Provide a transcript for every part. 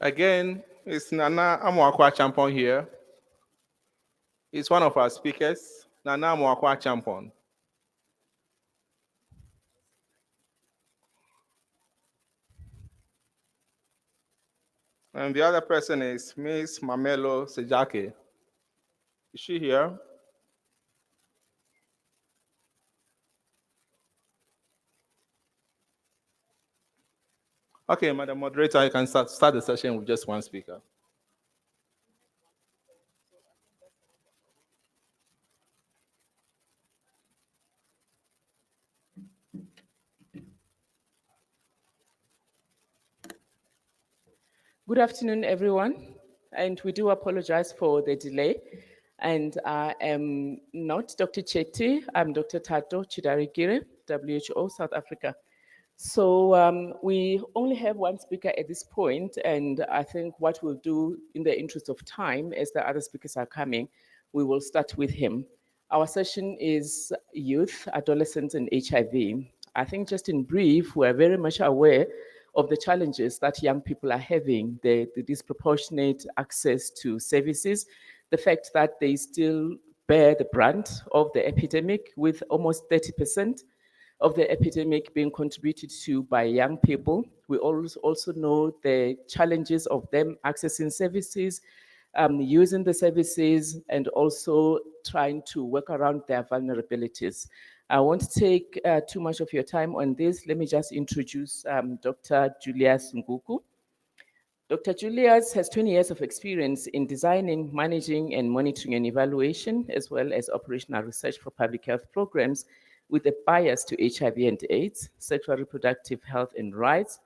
Again, it's Nana Amoakwa Champon here. He's one of our speakers, Nana Amoakwa Champon. And the other person is Miss Mamelo Sejake. Is she here? Okay, Madam Moderator, you can start the session with just one speaker. Good afternoon, everyone, and we do apologize for the delay. And I am not Dr. Chetty, I'm Dr. Tato Chidarigire, WHO South Africa. So we only have one speaker at this point, and I think what we'll do in the interest of time, as the other speakers are coming, we will start with him. Our session is youth, adolescents, and HIV. I think just in brief, we're very much aware of the challenges that young people are having, the disproportionate access to services, the fact that they still bear the brunt of the epidemic with almost 30% of the epidemic being contributed to by young people. We also know the challenges of them accessing services, using the services, and also trying to work around their vulnerabilities. I won't take too much of your time on this. Let me just introduce Dr. Julius Nguku. Dr. Julius has 20 years of experience in designing, managing, and monitoring and evaluation, as well as operational research for public health programs with a bias to HIV and AIDS, sexual reproductive health and rights,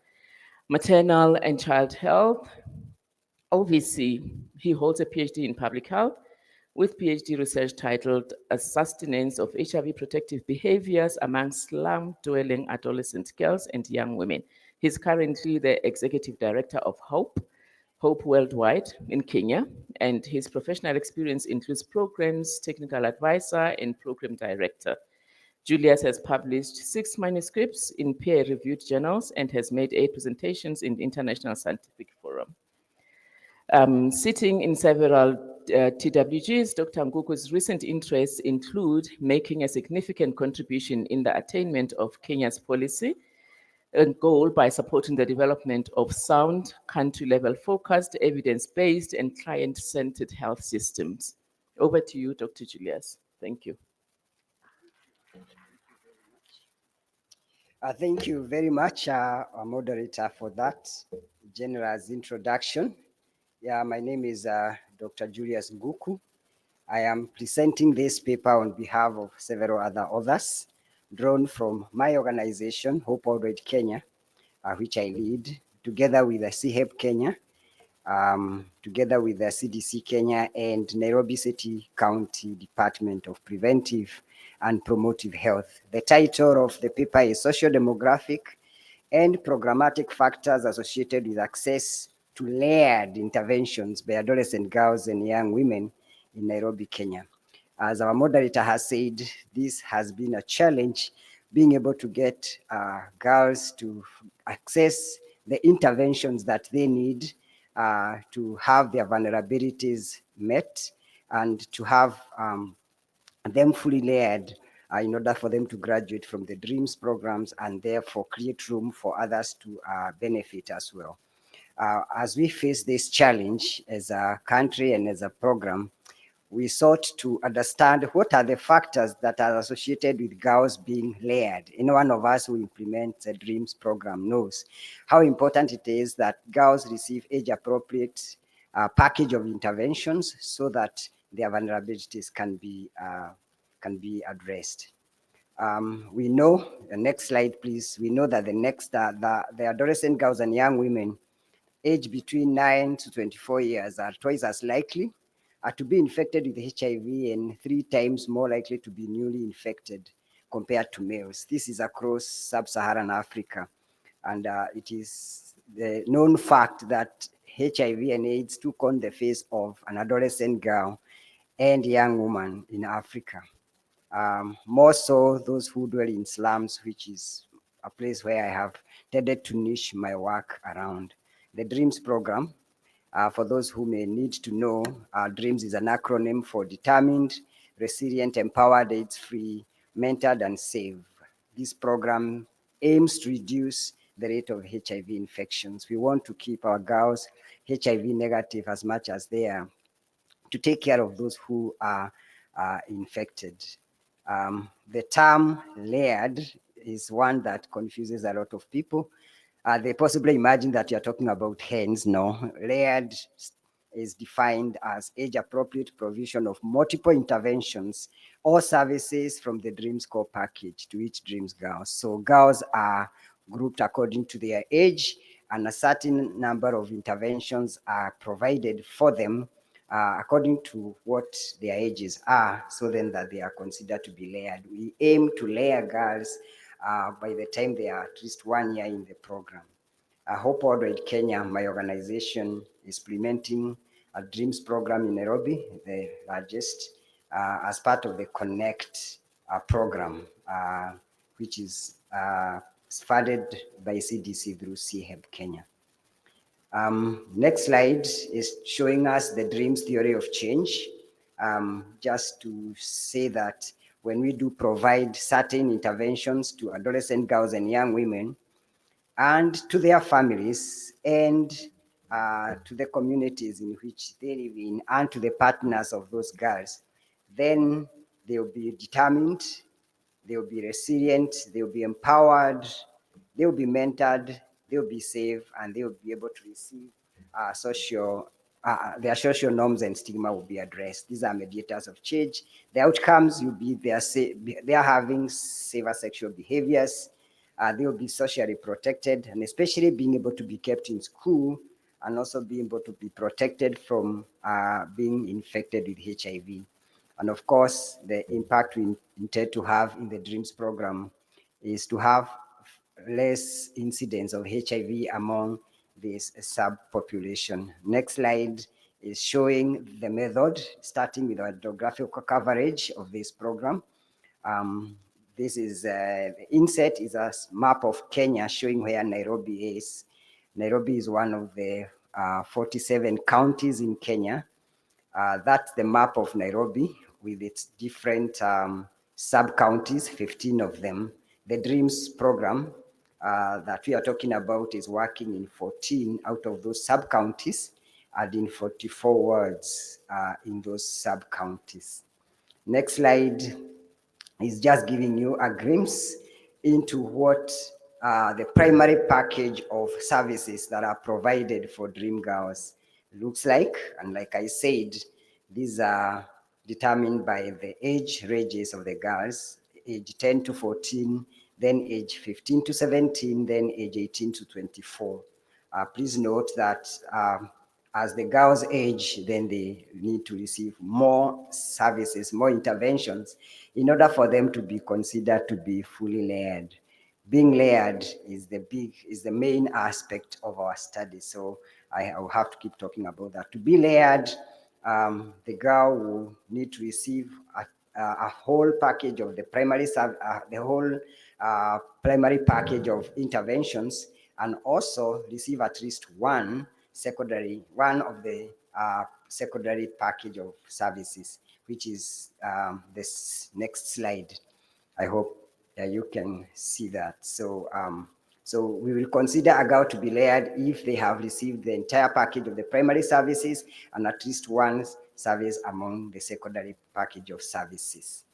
maternal and child health. Obviously, he holds a PhD in public health with PhD research titled A Sustenance of HIV Protective Behaviors Among Slum-Dwelling Adolescent Girls and Young Women. He's currently the Executive Director of Hope Worldwide in Kenya, and his professional experience includes programs, technical advisor, and program director. Julius has published 6 manuscripts in peer-reviewed journals and has made 8 presentations in the International Scientific Forum. Sitting in several TWGs, Dr. Nguku's recent interests include making a significant contribution in the attainment of Kenya's policy and goal by supporting the development of sound, country-level focused, evidence-based, and client-centered health systems. Over to you, Dr. Julius. Thank you. Thank you very much, our moderator, for that generous introduction. Yeah, my name is Dr. Julius Nguku. I am presenting this paper on behalf of several other authors, drawn from my organization, Hope Worldwide Kenya, which I lead, together with the CHEP Kenya, together with the CDC Kenya and Nairobi City County Department of Preventive and Promotive Health. The title of the paper is Social Demographic and Programmatic Factors Associated with Access to Layered Interventions by Adolescent Girls and Young Women in Nairobi, Kenya. As our moderator has said, this has been a challenge, being able to get girls to access the interventions that they need to have their vulnerabilities met and to have them fully layered in order for them to graduate from the DREAMS programs and therefore create room for others to benefit as well. As we face this challenge as a country and as a program, we sought to understand what are the factors that are associated with girls being layered. Any one of us who implements a DREAMS program knows how important it is that girls receive age-appropriate package of interventions so that their vulnerabilities can be addressed. We know, the next slide please, we know that the adolescent girls and young women aged between 9 to 24 years are twice as likely to be infected with HIV and 3 times more likely to be newly infected compared to males. This is across sub-Saharan Africa. And it is the known fact that HIV and AIDS took on the face of an adolescent girl and young woman in Africa. More so those who dwell in slums, which is a place where I have tended to niche my work around. The DREAMS program For those who may need to know, DREAMS is an acronym for Determined, Resilient, Empowered, AIDS-Free, Mentored, and Safe. This program aims to reduce the rate of HIV infections. We want to keep our girls HIV negative as much as they are, to take care of those who are infected. The term layered is one that confuses a lot of people. They possibly imagine that you're talking about hens. No, layered is defined as age-appropriate provision of multiple interventions or services from the DREAMS core package to each DREAMS girl. So girls are grouped according to their age, and a certain number of interventions are provided for them according to what their ages are, so then that they are considered to be layered. We aim to layer girls by the time they are at least 1 year in the program. Hope Worldwide Kenya, my organization, is implementing a DREAMS program in Nairobi, the largest, as part of the Connect program, which is funded by CDC through CHEB Kenya. Next slide is showing us the DREAMS theory of change. Just to say that when we do provide certain interventions to adolescent girls and young women, and to their families, and to the communities in which they live in, and to the partners of those girls, then they will be determined, they will be resilient, they will be empowered, they will be mentored, they will be safe, and they will be able to receive their social norms and stigma will be addressed. These are mediators of change. The outcomes will be they are having safer sexual behaviors, they will be socially protected, and especially being able to be kept in school, and also being able to be protected from being infected with HIV. And of course, the impact we intend to have in the DREAMS program is to have less incidence of HIV among this subpopulation. Next slide is showing the method, starting with our geographical coverage of this program. This is the inset is a map of Kenya showing where Nairobi is. Nairobi is one of the 47 counties in Kenya. That's the map of Nairobi with its different sub-counties, 15 of them. The DREAMS program that we are talking about is working in 14 out of those sub-counties and in 44 wards in those sub-counties. Next slide is just giving you a glimpse into what the primary package of services that are provided for Dream Girls looks like. And like I said, these are determined by the age ranges of the girls, age 10 to 14, then age 15 to 17, then age 18 to 24. Please note that as the girls age, then they need to receive more services, more interventions, in order for them to be considered to be fully layered. Being layered is the main aspect of our study. So I will have to keep talking about that. To be layered, the girl will need to receive a whole package of the primary package of interventions, and also receive at least one of the secondary package of services, which is this next slide. I hope you can see that. So we will consider a girl to be layered if they have received the entire package of the primary services and at least one service among the secondary package of services.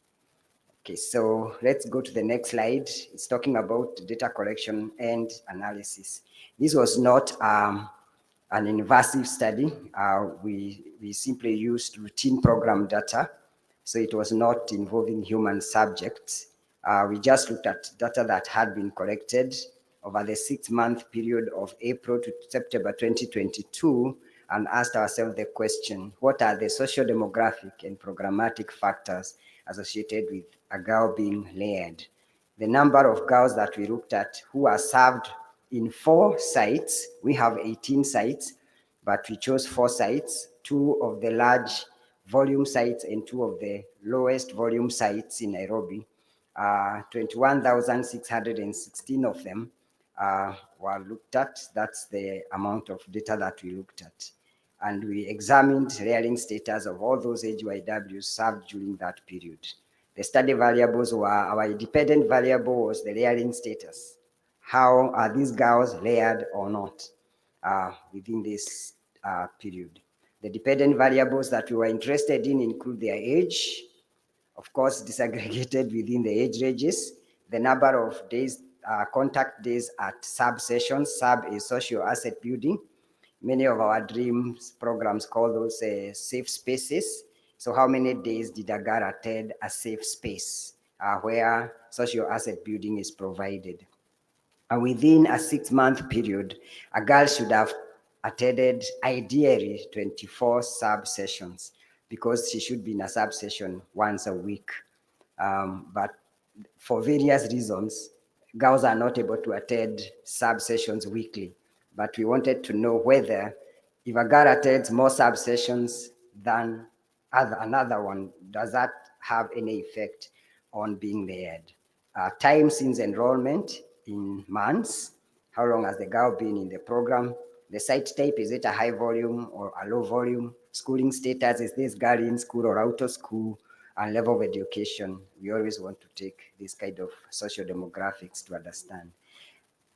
Okay, so let's go to the next slide. It's talking about data collection and analysis. This was not an invasive study. We simply used routine program data, so it was not involving human subjects. We just looked at data that had been collected over the 6-month period of April to September 2022, and asked ourselves the question, what are the social demographic and programmatic factors associated with a girl being layered? The number of girls that we looked at who are served in 4 sites, we have 18 sites, but we chose 4 sites, 2 of the large volume sites and 2 of the lowest volume sites in Nairobi. 21,616 of them were looked at. That's the amount of data that we looked at. and we examined rearing status of all those HYWs served during that period. The study variables were, our dependent variable was the rearing status. How are these girls layered or not within this period? The dependent variables that we were interested in include their age, of course, disaggregated within the age ranges, the number of days, contact days at sub sessions. Sub is social asset building. Many of our dreams programs call those safe spaces. So how many days did a girl attend a safe space where social asset building is provided? And within a 6-month period, a girl should have attended ideally 24 sub sessions because she should be in a sub session once a week. But for various reasons, girls are not able to attend sub sessions weekly. But we wanted to know whether if a girl attends more sub sessions than another one, does that have any effect on being layered? Time since enrollment in months, how long has the girl been in the program? The site type, is it a high volume or a low volume? Schooling status, is this girl in school or out of school? And level of education. We always want to take this kind of social demographics to understand.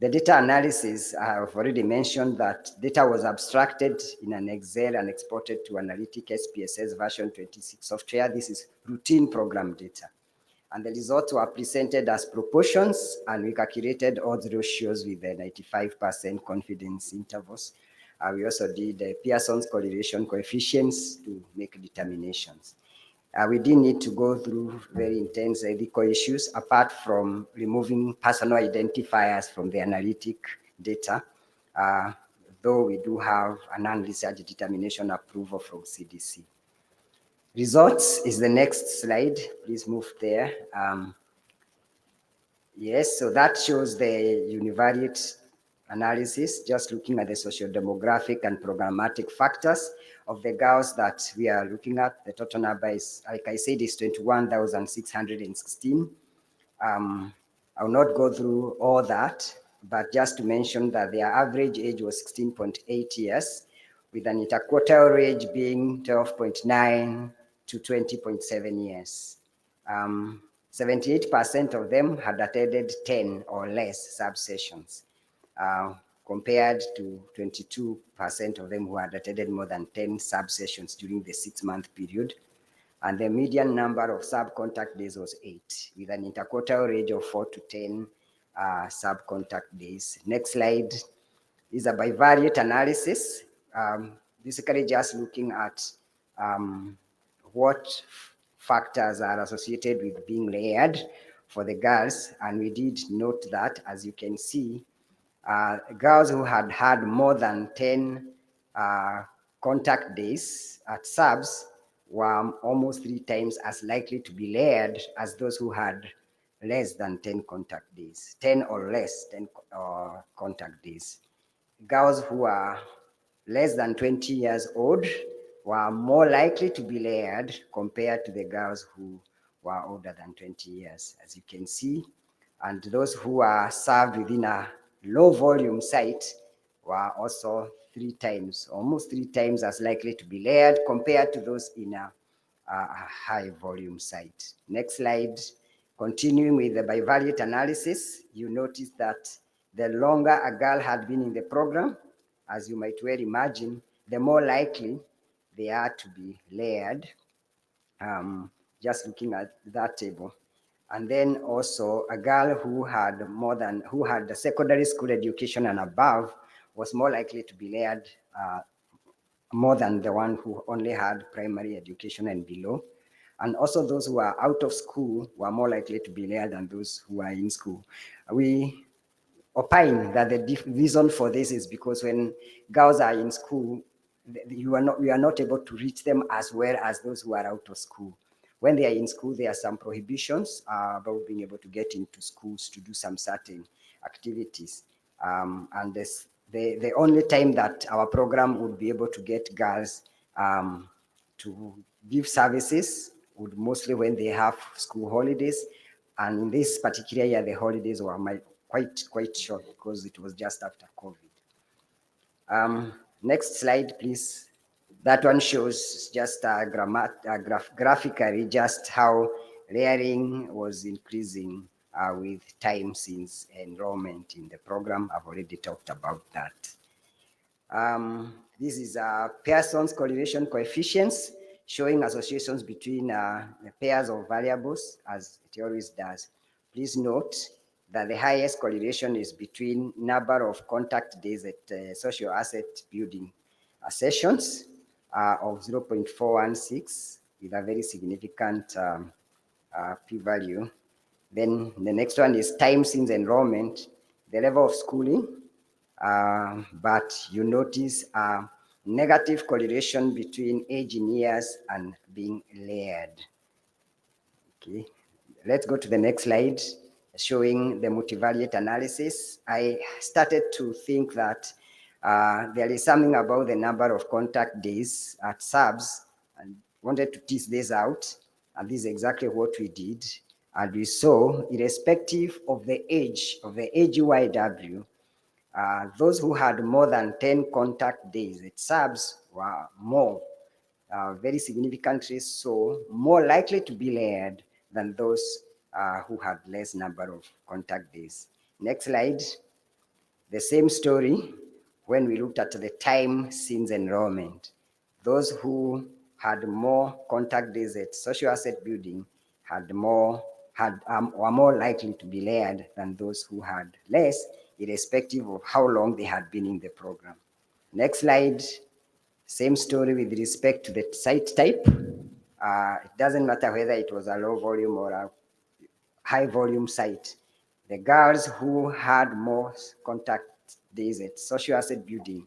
The data analysis, I have already mentioned that data was abstracted in an Excel and exported to Analytic SPSS version 26 software. This is routine program data. And the results were presented as proportions, and we calculated odds ratios with the 95% confidence intervals. We also did Pearson's correlation coefficients to make determinations. We didn't need to go through very intense ethical issues apart from removing personal identifiers from the analytic data, though we do have a non-research determination approval from CDC. Results is the next slide. Please move there. Yes, so that shows the univariate analysis, just looking at the socio-demographic and programmatic factors of the girls that we are looking at. The total number is, like I said, is 21,616. I'll not go through all that, but just to mention that their average age was 16.8 years, with an interquartile range being 12.9 to 20.7 years. 78% of them had attended 10 or less sub-sessions, compared to 22% of them who had attended more than 10 sub-sessions during the 6-month period. And the median number of sub-contact days was 8, with an interquartile range of 4 to 10 sub-contact days. Next slide is a bivariate analysis, basically just looking at what factors are associated with being layered for the girls. And we did note that, as you can see, girls who had had more than 10 contact days at subs were almost 3 times as likely to be layered as those who had less than 10 contact days, 10 or less 10 contact days. Girls who are less than 20 years old were more likely to be layered compared to the girls who were older than 20 years, as you can see. And those who are served within a low volume site were also 3 times, almost 3 times as likely to be layered compared to those in a high volume site. Next slide. Continuing with the bivariate analysis, you notice that the longer a girl had been in the program, as you might well imagine, the more likely they are to be layered, just looking at that table. And then also a girl who had the secondary school education and above was more likely to be layered more than the one who only had primary education and below. And also those who are out of school were more likely to be layered than those who are in school. We opine that the reason for this is because when girls are in school, we are not able to reach them as well as those who are out of school. When they are in school, there are some prohibitions about being able to get into schools to do some certain activities. And the only time that our program would be able to get girls to give services would mostly when they have school holidays. And in this particular year, the holidays were quite short because it was just after COVID. Next slide, please. That one shows just graphically just how layering was increasing with time since enrollment in the program. I've already talked about that. This is Pearson's correlation coefficients showing associations between the pairs of variables, as it always does. Please note that the highest correlation is between number of contact days at social asset building sessions of 0.416 with a very significant p-value. Then the next one is time since enrollment, the level of schooling, but you notice a negative correlation between age in years and being layered. Okay, let's go to the next slide, showing the multivariate analysis. I started to think that there is something about the number of contact days at subs and wanted to tease this out. And this is exactly what we did. And we saw, irrespective of the age UIW, those who had more than 10 contact days at subs were more, very significantly so, more likely to be layered than those who had less number of contact days. Next slide. The same story when we looked at the time since enrollment. Those who had more contact days at social asset building were more likely to be layered than those who had less, irrespective of how long they had been in the program. Next slide. Same story with respect to the site type. It doesn't matter whether it was a low volume or a high volume site. The girls who had more contact days at social asset building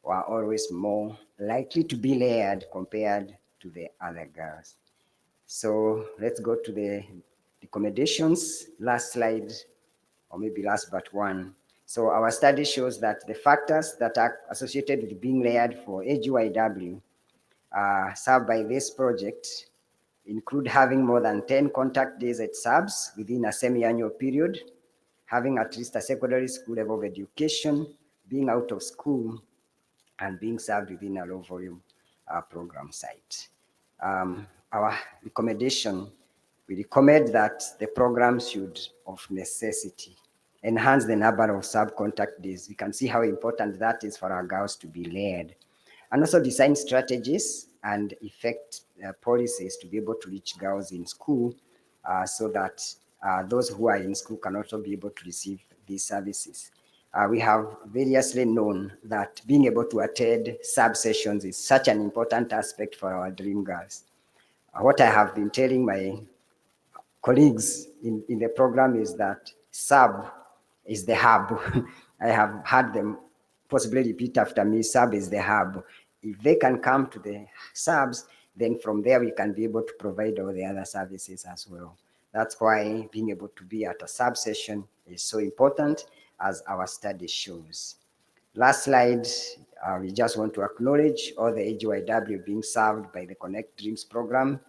were always more likely to be layered compared to the other girls. So let's go to the recommendations. Last slide, or maybe last but one. So our study shows that the factors that are associated with being layered for AGYW served by this project include having more than 10 contact days at subs within a semi-annual period, having at least a secondary school level of education, being out of school, and being served within a low volume program site. Our recommendation, we recommend that the program should, of necessity, enhance the number of sub-contact days. We can see how important that is for our girls to be led. And also design strategies and effect policies to be able to reach girls in school so that those who are in school can also be able to receive these services. We have variously known that being able to attend sub-sessions is such an important aspect for our dream girls. What I have been telling my colleagues in the program is that sub is the hub. I have had them possibly repeat after me, sub is the hub. If they can come to the subs, then from there we can be able to provide all the other services as well. That's why being able to be at a sub session is so important, as our study shows. Last slide, we just want to acknowledge all the AGYW being served by the Connect Dreams program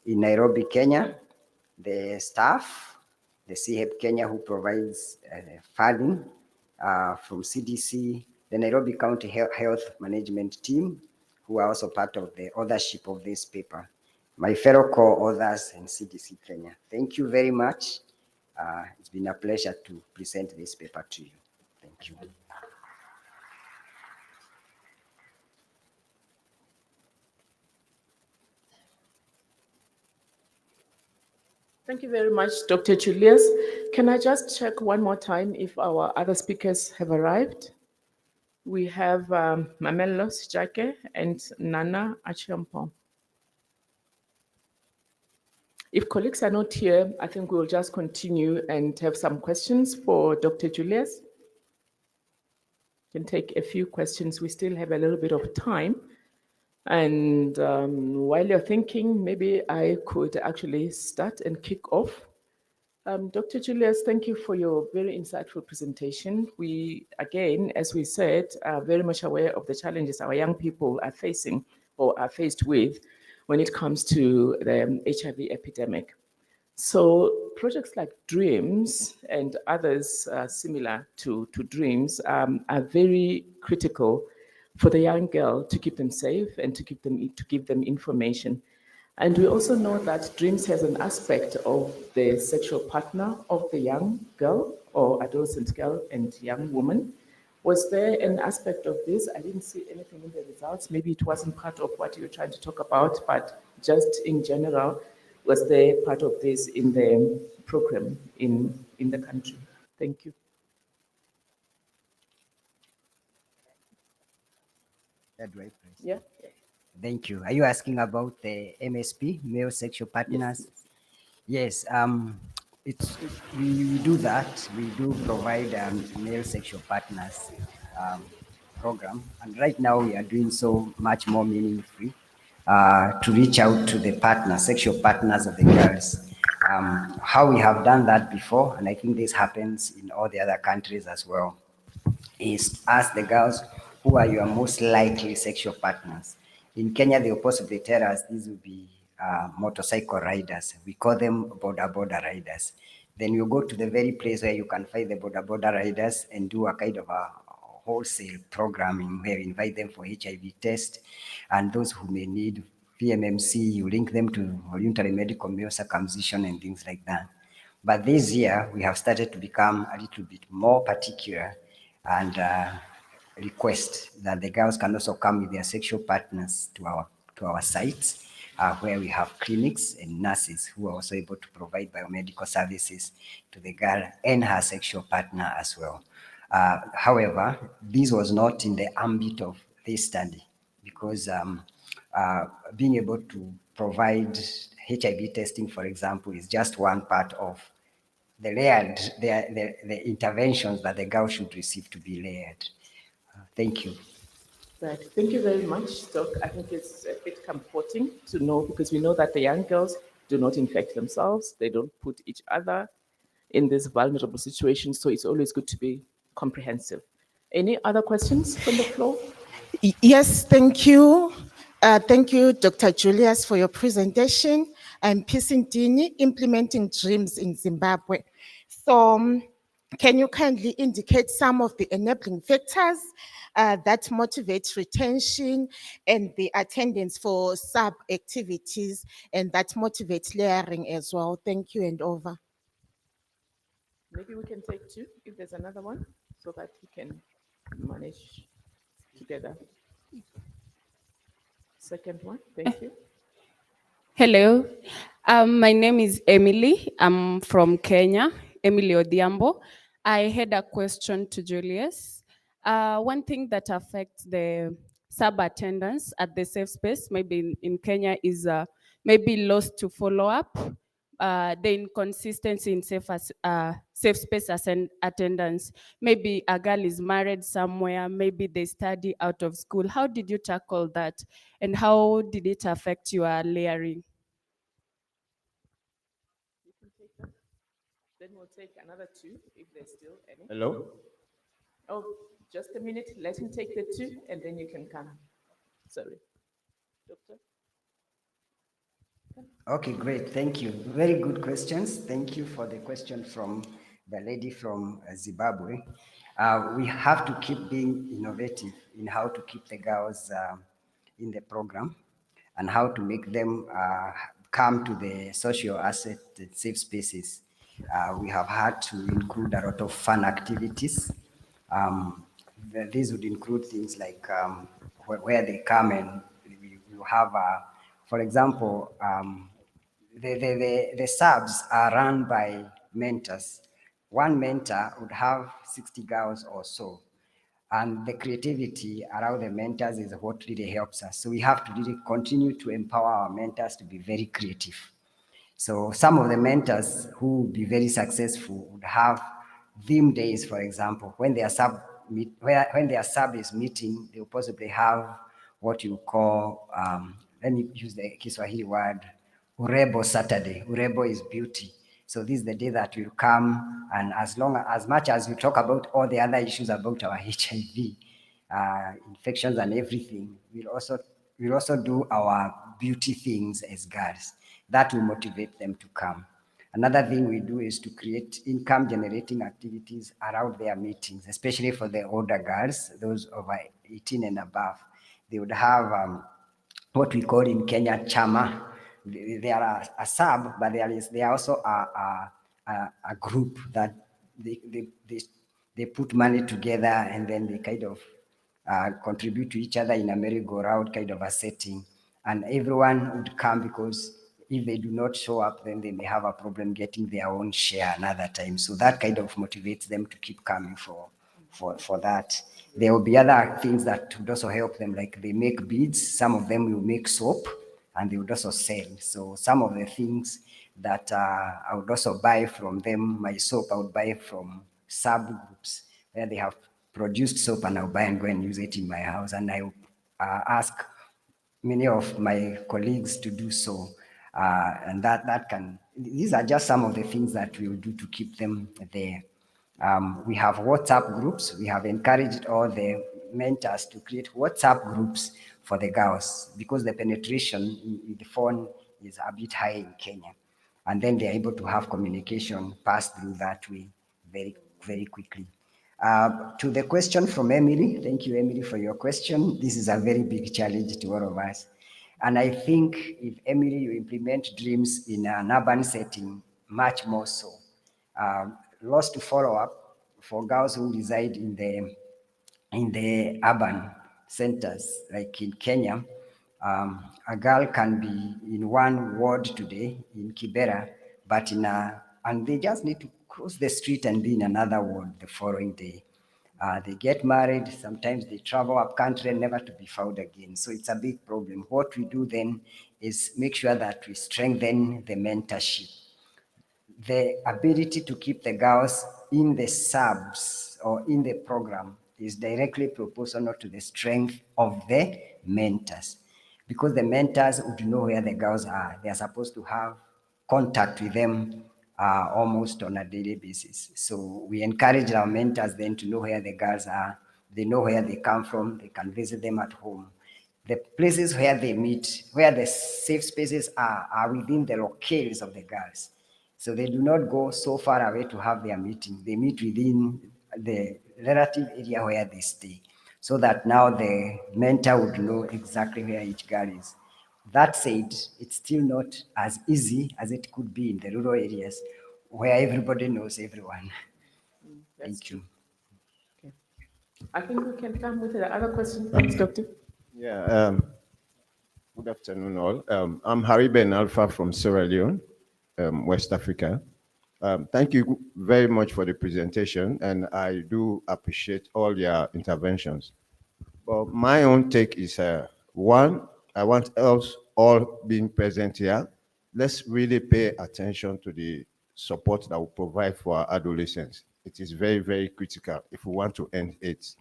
in Nairobi, Kenya, the staff, the CHEP Kenya who provides funding from CDC, the Nairobi County Health Management Team, who are also part of the authorship of this paper, my fellow co-authors and CDC Kenya. Thank you very much. It's been a pleasure to present this paper to you. Thank you. Thank you very much, Dr. Julius. Can I just check one more time if our other speakers have arrived? We have Mamello Sijake and Nana Achiampong. If colleagues are not here, I think we'll just continue and have some questions for Dr. Julius. Can take a few questions. We still have a little bit of time. And while you're thinking, maybe I could actually start and kick off. Dr. Julius, thank you for your very insightful presentation. We, again, as we said, are very much aware of the challenges our young people are facing or are faced with when it comes to the HIV epidemic. So projects like DREAMS and others similar to DREAMS are very critical for the young girl to keep them safe and to give them information. And we also know that dreams has an aspect of the sexual partner of the young girl or adolescent girl and young woman. Was there an aspect of this? I didn't see anything in the results. Maybe it wasn't part of what you were trying to talk about, but just in general, was there part of this in the program in the country? Thank you. That way, please. Yeah. Thank you. Are you asking about the MSP, male sexual partners? Yes, we do that. We do provide male sexual partners um, program, and right now we are doing so much more meaningfully to reach out to the partners, sexual partners of the girls. How we have done that before, and I think this happens in all the other countries as well, is ask the girls who are your most likely sexual partners. In Kenya, they will possibly tell us these will be motorcycle riders. We call them border riders. Then you go to the very place where you can find the border riders and do a kind of a wholesale programming where you invite them for HIV test, and those who may need PMMC, you link them to voluntary medical male circumcision and things like that. But this year, we have started to become a little bit more particular and request that the girls can also come with their sexual partners to our sites, where we have clinics and nurses who are also able to provide biomedical services to the girl and her sexual partner as well. However, this was not in the ambit of this study because being able to provide HIV testing, for example, is just one part of the layered, the interventions that the girl should receive to be layered. Thank you. Right. Thank you very much, Doc. I think it's a bit comforting to know because we know that the young girls do not infect themselves. They don't put each other in this vulnerable situation. So it's always good to be comprehensive. Any other questions from the floor? Yes, thank you. Thank you, Dr. Julius, for your presentation. I'm Pisindini, Implementing Dreams in Zimbabwe. So can you kindly indicate some of the enabling factors that motivate retention and the attendance for sub-activities and that motivate layering as well? Thank you and over. Maybe we can take two if there's another one so that we can manage together. Second one, thank you. Hello, my name is Emily. I'm from Kenya, Emily Odhiambo. I had a question to Julius. One thing that affects the sub-attendance at the safe space, maybe in Kenya, is maybe lost to follow-up, the inconsistency in safe space as an attendance. Maybe a girl is married somewhere, maybe they study out of school. How did you tackle that? And how did it affect your layering? You can take that. Then we'll take another two if there's still any. Hello? Oh, just a minute. Let him take the two and then you can come. Sorry. Doctor? Okay, great. Thank you. Very good questions. Thank you for the question from the lady from Zimbabwe. We have to keep being innovative in how to keep the girls in the program and how to make them come to the social asset safe spaces. We have had to include a lot of fun activities. These would include things like where they come and we have, for example, the subs are run by mentors. One mentor would have 60 girls or so. And the creativity around the mentors is what really helps us. So we have to really continue to empower our mentors to be very creative. So some of the mentors who would be very successful would have theme days, for example, when their when their sub is meeting, they'll possibly have what you call, let me use the Kiswahili word, Urebo Saturday. Urebo is beauty. So this is the day that will come, and as much as we talk about all the other issues about our HIV, infections and everything, we'll also do our beauty things as girls. That will motivate them to come. Another thing we do is to create income generating activities around their meetings, especially for the older girls, those over 18 and above. They would have what we call in Kenya chama. They are a sub, but they are also a group that they put money together, and then they kind of contribute to each other in a merry-go-round kind of a setting. And everyone would come, because if they do not show up, then they may have a problem getting their own share another time. So that kind of motivates them to keep coming for that. There will be other things that would also help them, like they make beads. Some of them will make soap, and they would also sell. So some of the things that I would also buy from them, my soap, I would buy from subgroups where they have produced soap, and I'll buy and go and use it in my house. And I ask many of my colleagues to do so. And these are just some of the things that we'll do to keep them there. We have WhatsApp groups. We have encouraged all the mentors to create WhatsApp groups for the girls, because the penetration in the phone is a bit high in Kenya. And then they're able to have communication pass through that way very, very quickly. To the question from Emily, thank you, Emily, for your question. This is a very big challenge to all of us. And I think if, Emily, you implement dreams in an urban setting, much more so. Lost to follow up for girls who reside in the urban centers, like in Kenya. A girl can be in one ward today in Kibera, but and they just need to cross the street and be in another ward the following day. They get married, sometimes they travel up country and never to be found again. So it's a big problem. What we do then is make sure that we strengthen the mentorship. The ability to keep the girls in the subs or in the program is directly proportional to the strength of the mentors, because the mentors would know where the girls are. They are supposed to have contact with them almost on a daily basis. So we encourage our mentors then to know where the girls are. They know where they come from. They can visit them at home. The places where they meet, where the safe spaces are within the locales of the girls. So they do not go so far away to have their meeting. They meet within the relative area where they stay, so that now the mentor would know exactly where each girl is. That said, it's still not as easy as it could be in the rural areas where everybody knows everyone. Thank you. Okay. I think we can come with the other question. Thanks, Doctor. Yeah. Good afternoon, all. I'm Harry Ben Alpha from Sierra Leone, West Africa. Thank you very much for the presentation, and I do appreciate all your interventions. Well, my own take is, one, I want us all being present here, let's really pay attention to the support that we provide for our adolescents. It is very, very critical if we want to end AIDS.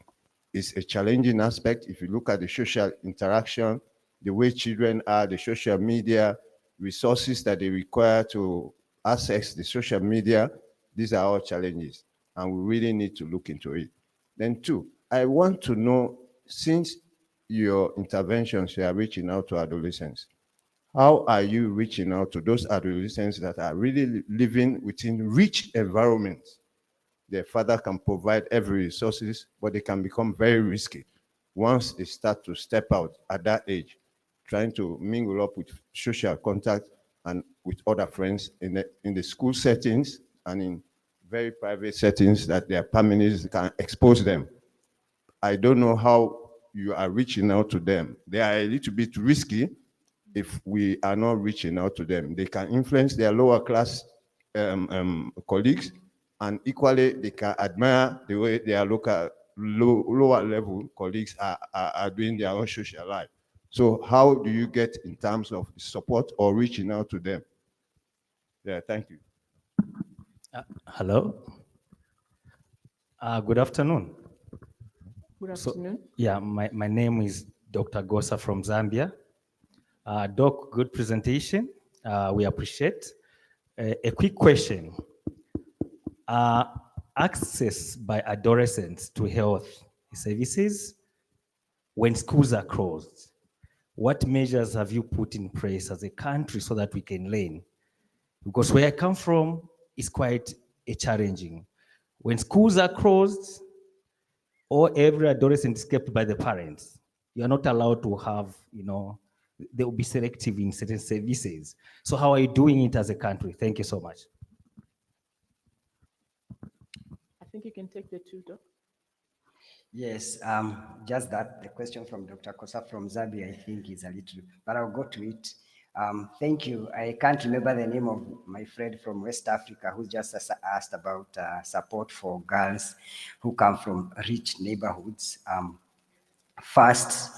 It's a challenging aspect. If you look at the social interaction, the way children are, the social media, resources that they require to access the social media, these are all challenges, and we really need to look into it. Then two, I want to know, since your interventions, you are reaching out to adolescents, how are you reaching out to those adolescents that are really living within rich environments? Their father can provide every resources, but they can become very risky once they start to step out at that age, trying to mingle up with social contact and with other friends in the school settings and in very private settings that their families can expose them. I don't know how you are reaching out to them. They are a little bit risky if we are not reaching out to them. They can influence their lower class colleagues, and equally they can admire the way their lower level colleagues are doing their own social life. So how do you get in terms of support or reaching out to them? Yeah, thank you. Hello. Good afternoon. Good afternoon. Yeah, my name is Dr. Gosa from Zambia. Doc, good presentation. We appreciate. A quick question. Access by adolescents to health services when schools are closed. What measures have you put in place as a country so that we can learn? Because where I come from is quite challenging. When schools are closed, or every adolescent is kept by the parents. You are not allowed to have, they will be selective in certain services. So how are you doing it as a country? Thank you so much. I think you can take the two, Doc. Yes, just that the question from Dr. Kosa from Zambia, I think is a little, but I'll go to it. Thank you. I can't remember the name of my friend from West Africa who just asked about support for girls who come from rich neighborhoods. First,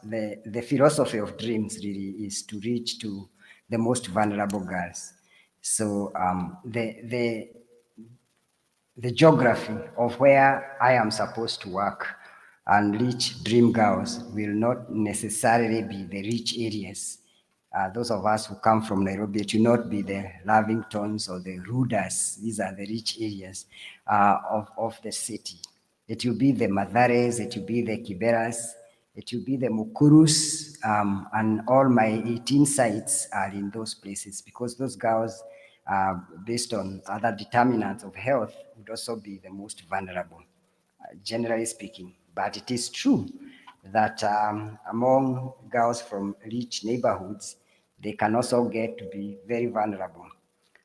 the philosophy of dreams really is to reach to the most vulnerable girls. So the geography of where I am supposed to work and reach dream girls will not necessarily be the rich areas. Those of us who come from Nairobi, it will not be the Lavingtons or the Rudas. These are the rich areas of the city. It will be the Madhares, it will be the Kiberas, it will be the Mukurus, and all my 18 sites are in those places because those girls, based on other determinants of health, would also be the most vulnerable, generally speaking. But it is true that among girls from rich neighborhoods, they can also get to be very vulnerable.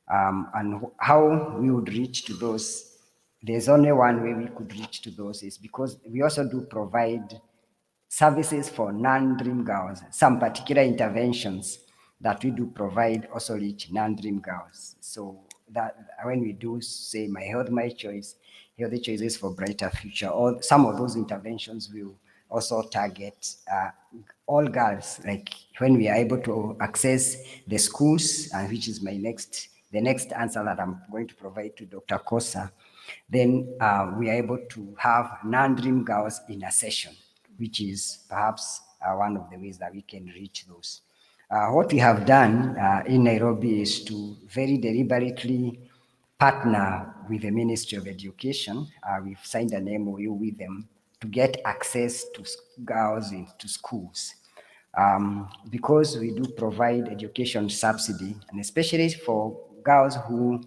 And how we would reach to those, there's only one way we could reach to those is because we also do provide services for non-dream girls, some particular interventions that we do provide also reach non-dream girls. So that when we do say my health, my choice, healthy choices for brighter future, or some of those interventions will also target all girls. Like when we are able to access the schools, and which is the next answer that I'm going to provide to Dr. Kosa, then we are able to have non-dream girls in a session, which is perhaps one of the ways that we can reach those. What we have done in Nairobi is to very deliberately partner with the Ministry of Education. We've signed an MOU with them to get access to girls into schools. Because we do provide education subsidy, and especially for girls who,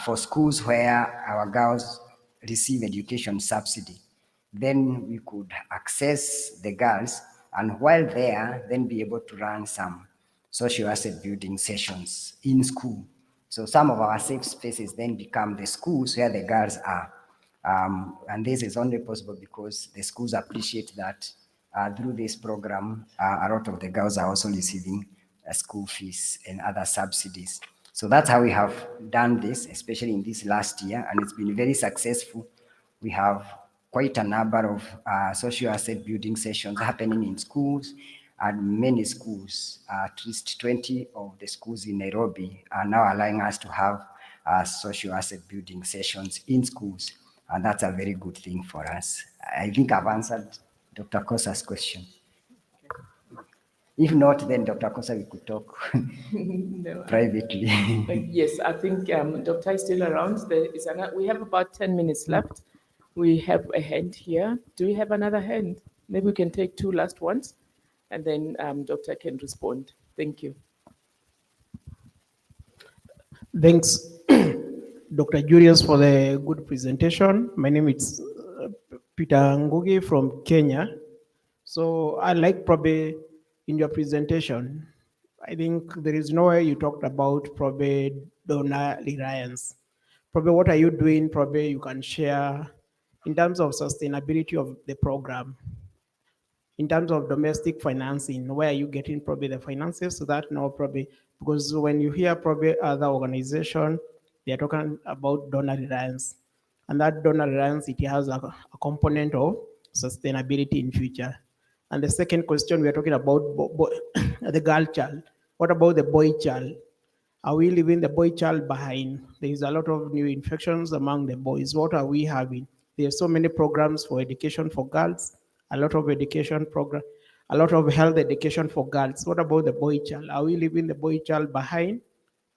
for schools where our girls receive education subsidy, then we could access the girls, and while there, then be able to run some social asset building sessions in school. So some of our safe spaces then become the schools where the girls are. And this is only possible because the schools appreciate that through this program, a lot of the girls are also receiving school fees and other subsidies. So that's how we have done this, especially in this last year, and it's been very successful. We have quite a number of social asset building sessions happening in schools, and many schools, at least 20 of the schools in Nairobi, are now allowing us to have social asset building sessions in schools. And that's a very good thing for us. I think I've answered Dr. Kosa's question. If not, then Dr. Kosa, we could talk No, privately. yes, I think Doctor is still around. We have about 10 minutes left. We have a hand here. Do we have another hand? Maybe we can take two last ones, and then Doctor can respond. Thank you. Thanks, Dr. Julius, for the good presentation. My name is Peter Ngugi from Kenya. So I like probably in your presentation, I think there is no way you talked about probably donor reliance. Probably what are you doing? Probably you can share in terms of sustainability of the program. In terms of domestic financing, where are you getting probably the finances? So that now probably, because when you hear probably other organization, they are talking about donor reliance. And that donor reliance, it has a component of sustainability in future. And the second question, we are talking about the girl child. What about the boy child? Are we leaving the boy child behind? There is a lot of new infections among the boys. What are we having? There are so many programs for education for girls, a lot of education program, a lot of health education for girls. What about the boy child? Are we leaving the boy child behind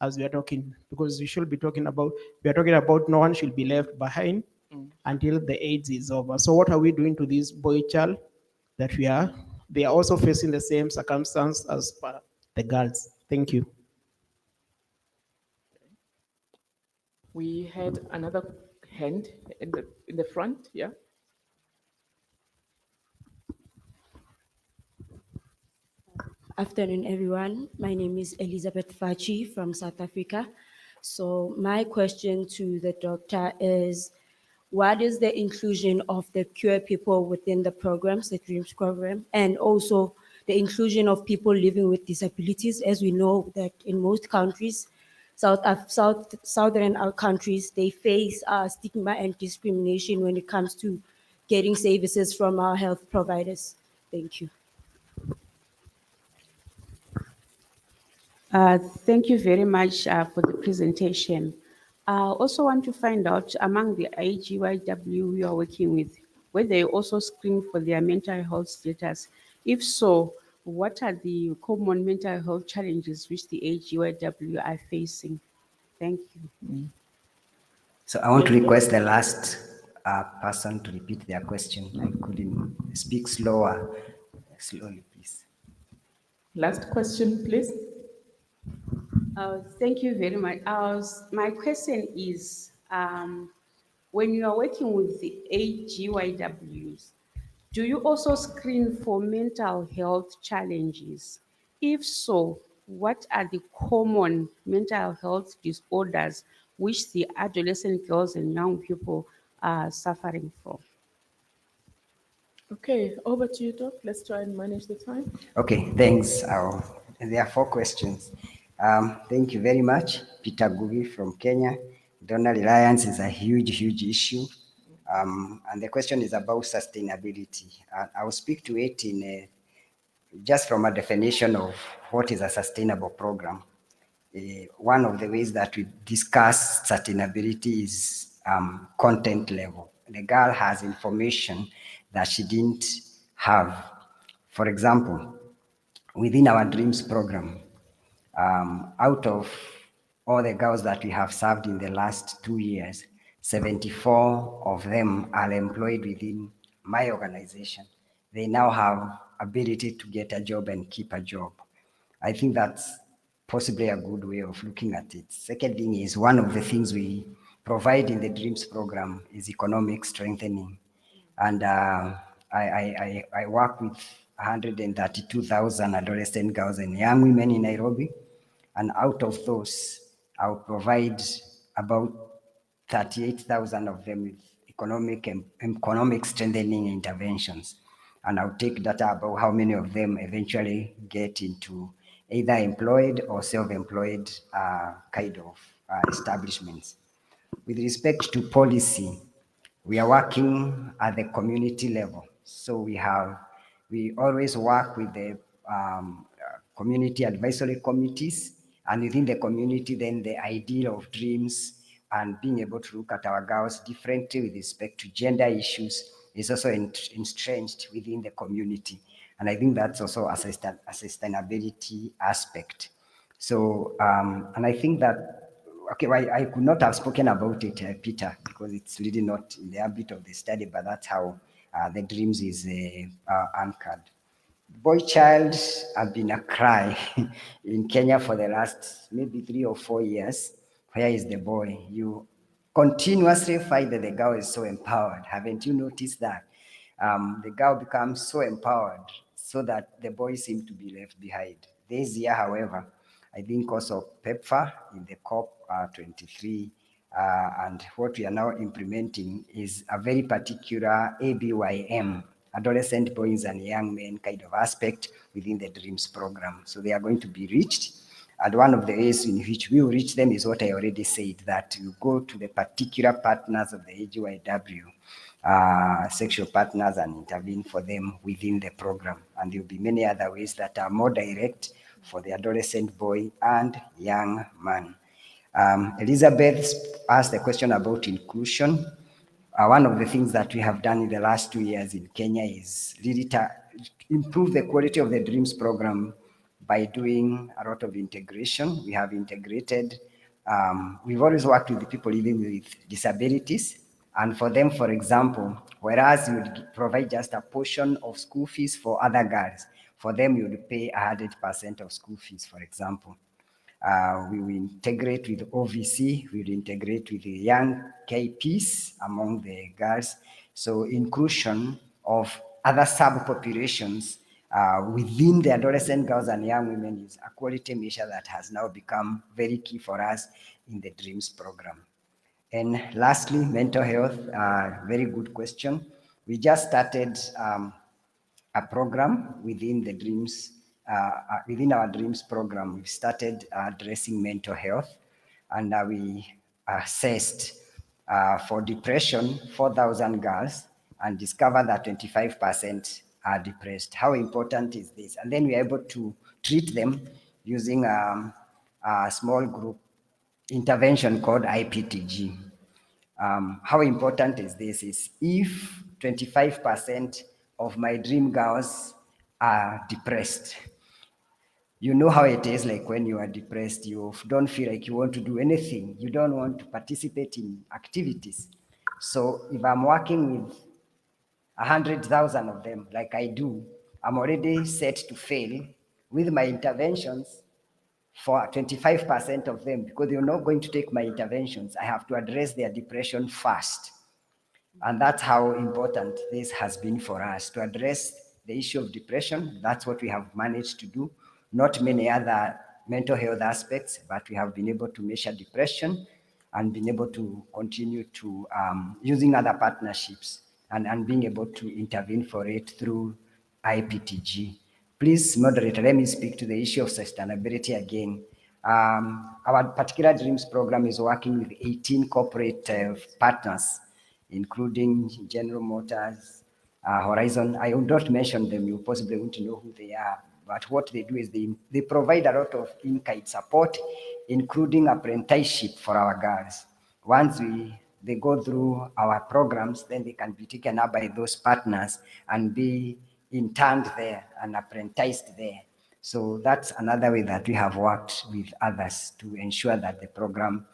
as we are talking? Because we should be talking about, we are talking about no one should be left behind until the AIDS is over. So what are we doing to this boy child that they are also facing the same circumstance as the girls? Thank you. We had another hand in the front, yeah? Afternoon, everyone. My name is Elizabeth Fachi from South Africa. So my question to the doctor is, what is the inclusion of the queer people within the programs, the DREAMS program, and also the inclusion of people living with disabilities? As we know that in most countries, southern countries, they face stigma and discrimination when it comes to getting services from our health providers. Thank you. Thank you very much for the presentation. I also want to find out among the IGYW you are working with, whether they also screen for their mental health status. If so, what are the common mental health challenges which the IGYW are facing? Thank you. So I want to request the last person to repeat their question. I couldn't speak slowly, please. Last question, please. Thank you very much. My question is, when you are working with the AGYWs, do you also screen for mental health challenges? If so, what are the common mental health disorders which the adolescent girls and young people are suffering from? Okay, over to you, Doc. Let's try and manage the time. Okay, thanks. There are 4 questions. Thank you very much. Peter Gugi from Kenya. Donor reliance is a huge issue. And the question is about sustainability. I will speak to it in just from a definition of what is a sustainable program. One of the ways that we discuss sustainability is content level. The girl has information that she didn't have. For example, within our DREAMS program, out of all the girls that we have served in the last 2 years, 74 of them are employed within my organization. They now have ability to get a job and keep a job. I think that's possibly a good way of looking at it. Second thing is, one of the things we provide in the DREAMS program is economic strengthening. And I work with 132,000 adolescent girls and young women in Nairobi. And out of those, I'll provide about 38,000 of them with economic strengthening interventions. And I'll take data about how many of them eventually get into either employed or self-employed kind of establishments. With respect to policy, we are working at the community level. So we always work with the community advisory committees, and within the community, then the ideal of DREAMS and being able to look at our girls differently with respect to gender issues is also entrenched within the community. And I think that's also a sustainability aspect. So, and I think that, okay, well, I could not have spoken about it, Peter, because it's really not in the ambit of the study, but that's how the DREAMS is anchored. Boy child have been a cry in Kenya for the last maybe 3 or 4 years. Where is the boy? You continuously find that the girl is so empowered. Haven't you noticed that? The girl becomes so empowered so that the boys seem to be left behind. This year, however, I think also PEPFAR in the COP23 and what we are now implementing is a very particular ABYM, adolescent boys and young men kind of aspect within the DREAMS program. So they are going to be reached. And one of the ways in which we will reach them is what I already said, that you go to the particular partners of the AGYW, sexual partners, and intervene for them within the program. And there will be many other ways that are more direct for the adolescent boy and young man. Elizabeth asked the question about inclusion. One of the things that we have done in the last 2 years in Kenya is really to improve the quality of the DREAMS program by doing a lot of integration. We have integrated, we've always worked with the people living with disabilities. And for them, for example, whereas you would provide just a portion of school fees for other girls, for them you would pay 100% of school fees, for example. We will integrate with OVC, we will integrate with the young KPs among the girls. So inclusion of other subpopulations within the adolescent girls and young women is a quality measure that has now become very key for us in the DREAMS program. And lastly, mental health, very good question. We just started a program within the DREAMS, within our DREAMS program. We started addressing mental health, and we assessed for depression 4,000 girls and discovered that 25% are depressed. How important is this? And then we are able to treat them using a small group intervention called IPTG. How important is this? Is if 25% of my dream girls are depressed, you know how it is like when you are depressed, you don't feel like you want to do anything. You don't want to participate in activities. So if I'm working with 100,000 of them, like I do, I'm already set to fail with my interventions for 25% of them, because they're not going to take my interventions. I have to address their depression first. And that's how important this has been for us, to address the issue of depression. That's what we have managed to do. Not many other mental health aspects, but we have been able to measure depression and been able to continue to using other partnerships and being able to intervene for it through IPTG. Please, moderator, let me speak to the issue of sustainability again. Our particular DREAMS program is working with 18 corporate partners, including General Motors, Horizon. I will not mention them, you possibly want to know who they are. But what they do is they provide a lot of in-kind support, including apprenticeship for our girls. Once they go through our programs, then they can be taken up by those partners and be interned there and apprenticed there. So that's another way that we have worked with others to ensure that the program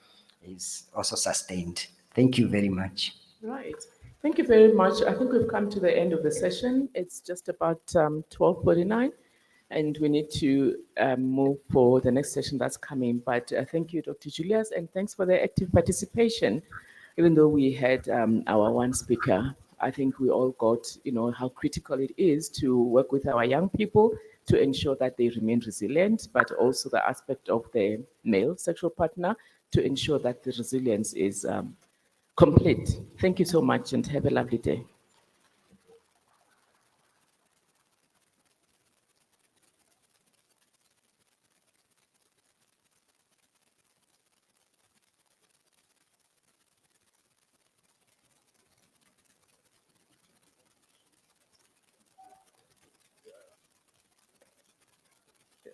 is also sustained. Thank you very much. Right. Thank you very much. I think we've come to the end of the session. It's just about 12:49, and we need to move for the next session that's coming. But thank you, Dr. Julius, and thanks for the active participation. Even though we had our one speaker, I think we all got, how critical it is to work with our young people to ensure that they remain resilient, but also the aspect of the male sexual partner to ensure that the resilience is complete. Thank you so much and have a lovely day.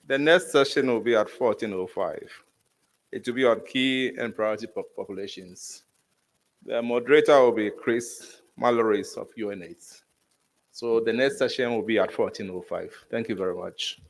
The next session will be at 14:05. It will be on key and priority populations. The moderator will be Chris Mallory of UNAIDS. So the next session will be at 14:05. Thank you very much.